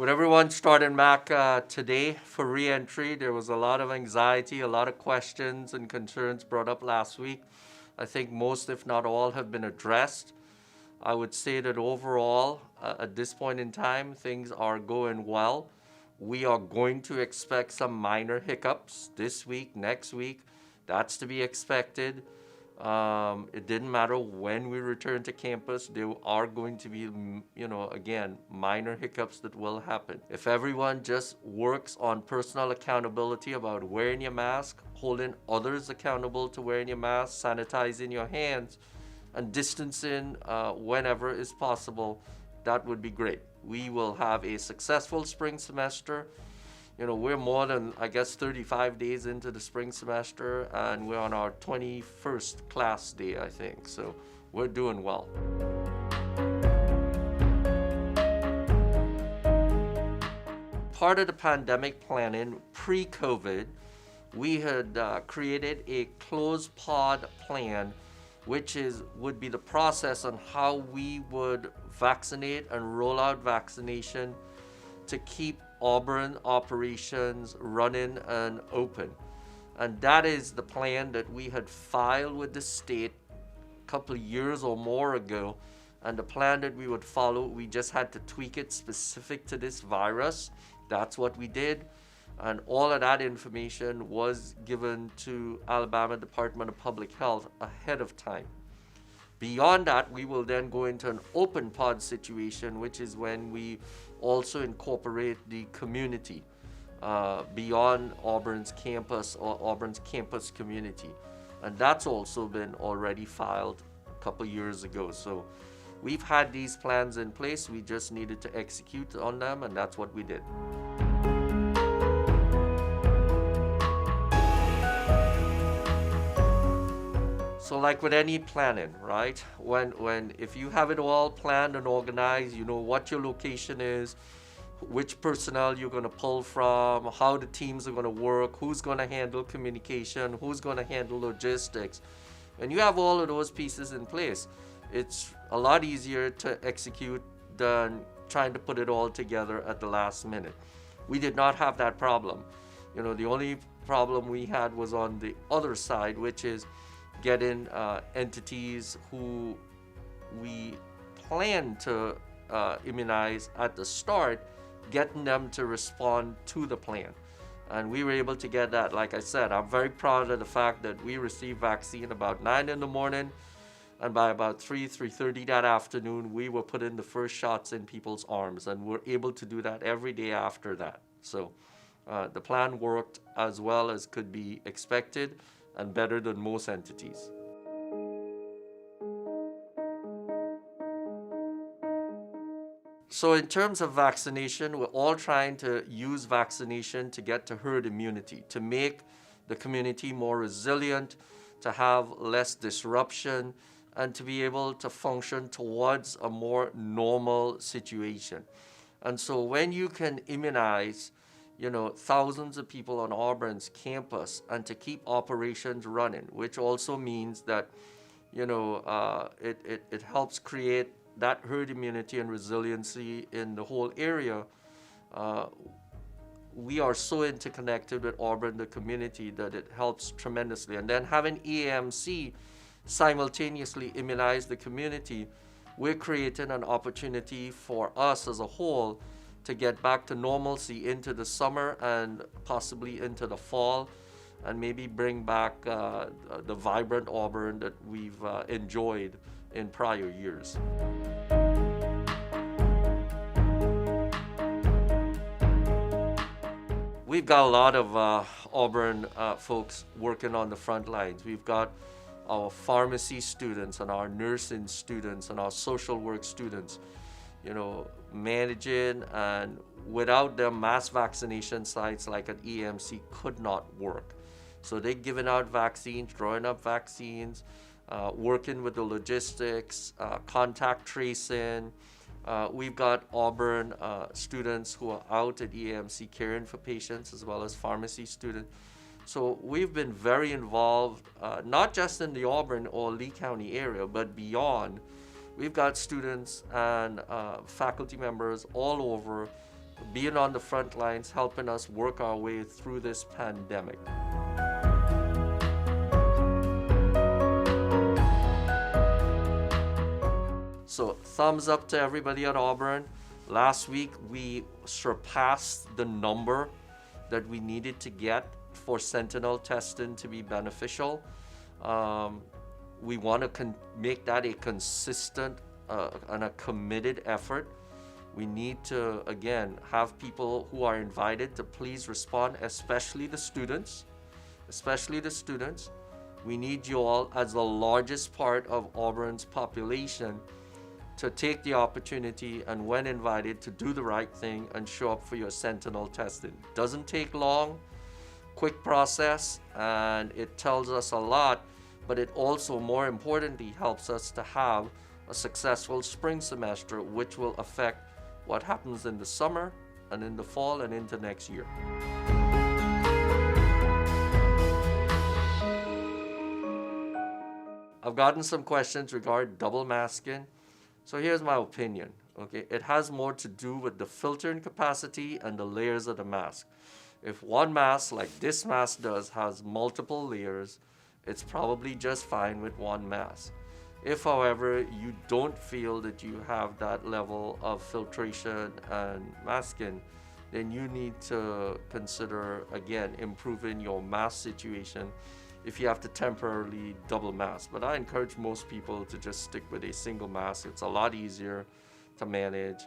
With everyone starting back today for re-entry, there was a lot of anxiety, a lot of questions and concerns brought up last week. I think most, if not all, have been addressed. I would say that overall, at this point in time, things are going well. We are going to expect some minor hiccups this week, next week. That's to be expected. It didn't matter when we return to campus, there are going to be, again, minor hiccups that will happen. If everyone just works on personal accountability about wearing your mask, holding others accountable to wearing your mask, sanitizing your hands, and distancing whenever is possible, that would be great. We will have a successful spring semester. We're more than, 35 days into the spring semester, and we're on our 21st class day, I think. So we're doing well. Part of the pandemic planning pre-COVID, we had created a closed pod plan, which would be the process on how we would vaccinate and roll out vaccination to keep Auburn operations running and open. And that is the plan that we had filed with the state a couple of years or more ago. And the plan that we would follow, we just had to tweak it specific to this virus. That's what we did. And all of that information was given to Alabama Department of Public Health ahead of time. Beyond that, we will then go into an open pod situation, which is when we also incorporate the community beyond Auburn's campus or Auburn's campus community. And that's also been already filed a couple years ago. So we've had these plans in place. We just needed to execute on them, and that's what we did. So like with any planning, right? If you have it all planned and organized, you know what your location is, which personnel you're going to pull from, how the teams are going to work, who's going to handle communication, who's going to handle logistics. And you have all of those pieces in place. It's a lot easier to execute than trying to put it all together at the last minute. We did not have that problem. The only problem we had was on the other side, which is getting entities who we plan to immunize at the start, getting them to respond to the plan. And we were able to get that. Like I said, I'm very proud of the fact that we received vaccine about 9 in the morning, and by about 3:30 that afternoon, we were putting the first shots in people's arms, and we're able to do that every day after that. So the plan worked as well as could be expected, and better than most entities. So in terms of vaccination, we're all trying to use vaccination to get to herd immunity, to make the community more resilient, to have less disruption, and to be able to function towards a more normal situation. And so when you can immunize thousands of people on Auburn's campus and to keep operations running, which also means that, it helps create that herd immunity and resiliency in the whole area. We are so interconnected with Auburn, the community, that it helps tremendously. And then having EAMC simultaneously immunize the community, we're creating an opportunity for us as a whole to get back to normalcy into the summer and possibly into the fall, and maybe bring back the vibrant Auburn that we've enjoyed in prior years. We've got a lot of Auburn folks working on the front lines. We've got our pharmacy students and our nursing students and our social work students, managing, and without them, mass vaccination sites like an EMC could not work. So they're giving out vaccines, drawing up vaccines, working with the logistics, contact tracing. We've got Auburn students who are out at EMC caring for patients, as well as pharmacy students. So we've been very involved, not just in the Auburn or Lee County area, but beyond. We've got students and faculty members all over being on the front lines, helping us work our way through this pandemic. So thumbs up to everybody at Auburn. Last week we surpassed the number that we needed to get for sentinel testing to be beneficial. We want to make that a consistent and a committed effort. We need to, again, have people who are invited to please respond, especially the students. Especially the students. We need you all, as the largest part of Auburn's population, to take the opportunity and, when invited, to do the right thing and show up for your sentinel testing. Doesn't take long, quick process, and it tells us a lot, but it also, more importantly, helps us to have a successful spring semester, which will affect what happens in the summer and in the fall and into next year. I've gotten some questions regarding double masking. So here's my opinion, okay? It has more to do with the filtering capacity and the layers of the mask. If one mask, like this mask does, has multiple layers, it's probably just fine with one mask. If, however, you don't feel that you have that level of filtration and masking, then you need to consider, again, improving your mask situation if you have to temporarily double mask. But I encourage most people to just stick with a single mask. It's a lot easier to manage.